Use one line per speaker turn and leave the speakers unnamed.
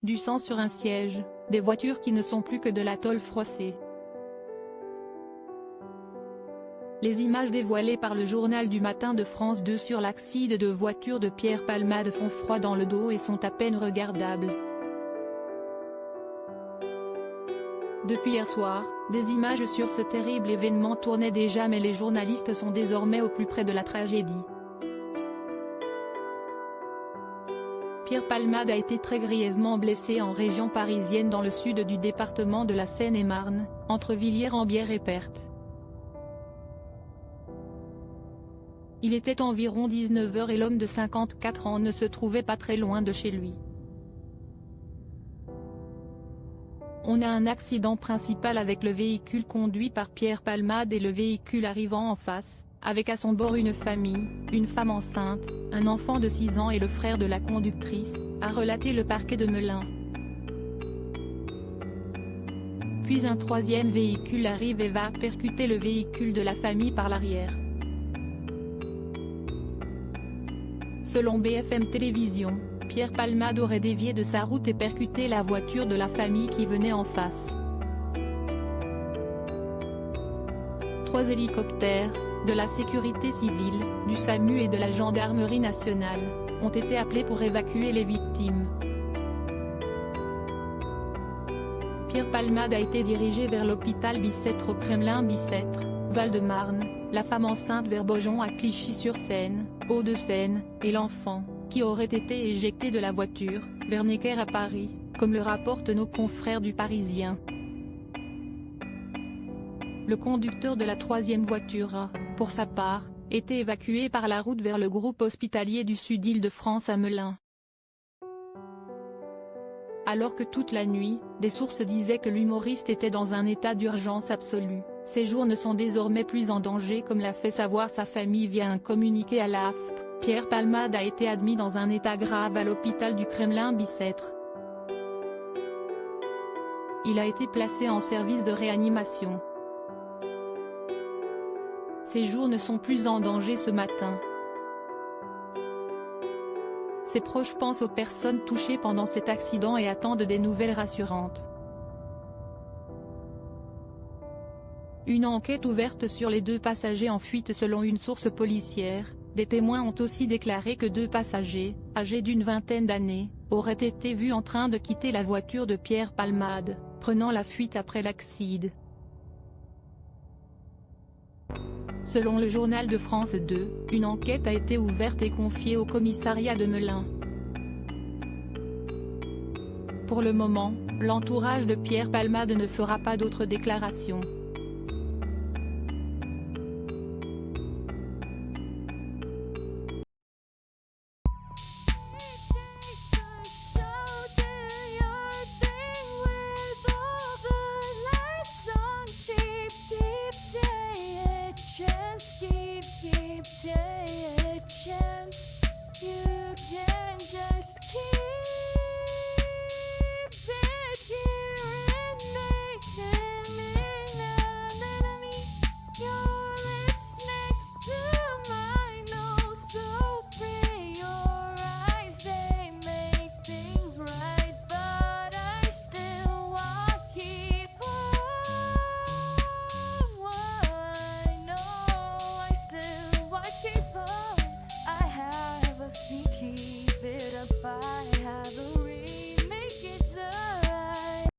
du sang sur un siège, des voitures qui ne sont plus que de la tôle froissée. Les images dévoilées par le journal du matin de France 2 sur l'accident de voiture de Pierre Palmade font froid dans le dos et sont à peine regardables. Depuis hier soir, des images sur ce terrible événement tournaient déjà, mais les journalistes sont désormais au plus près de la tragédie. Pierre Palmade a été très grièvement blessé en région parisienne dans le sud du département de la Seine-et-Marne, entre Villiers-en-Bière et Perthes. Il était environ 19 h et l'homme de 54 ans ne se trouvait pas très loin de chez lui. On a un accident principal avec le véhicule conduit par Pierre Palmade et le véhicule arrivant en face, avec à son bord une famille, une femme enceinte, un enfant de 6 ans et le frère de la conductrice, a relaté le parquet de Melun. Puis un troisième véhicule arrive et va percuter le véhicule de la famille par l'arrière. Selon BFM Télévision, Pierre Palmade aurait dévié de sa route et percuté la voiture de la famille qui venait en face. 3 hélicoptères, de la sécurité civile, du SAMU et de la gendarmerie nationale, ont été appelés pour évacuer les victimes. Pierre Palmade a été dirigé vers l'hôpital Bicêtre au Kremlin-Bicêtre, Val-de-Marne, la femme enceinte vers Beaujon à Clichy-sur-Seine, Hauts-de-Seine, et l'enfant, qui aurait été éjecté de la voiture, vers Necker à Paris, comme le rapportent nos confrères du Parisien. Le conducteur de la troisième voiture a, pour sa part, été évacué par la route vers le groupe hospitalier du Sud Île-de-France à Melun. Alors que toute la nuit, des sources disaient que l'humoriste était dans un état d'urgence absolue, ses jours ne sont désormais plus en danger comme l'a fait savoir sa famille via un communiqué à l'AFP. Pierre Palmade a été admis dans un état grave à l'hôpital du Kremlin-Bicêtre. Il a été placé en service de réanimation. Ses jours ne sont plus en danger ce matin. Ses proches pensent aux personnes touchées pendant cet accident et attendent des nouvelles rassurantes. Une enquête ouverte sur les 2 passagers en fuite selon une source policière. Des témoins ont aussi déclaré que 2 passagers, âgés d'une vingtaine d'années, auraient été vus en train de quitter la voiture de Pierre Palmade, prenant la fuite après l'accident. Selon le journal de France 2, une enquête a été ouverte et confiée au commissariat de Melun. Pour le moment, l'entourage de Pierre Palmade ne fera pas d'autres déclarations.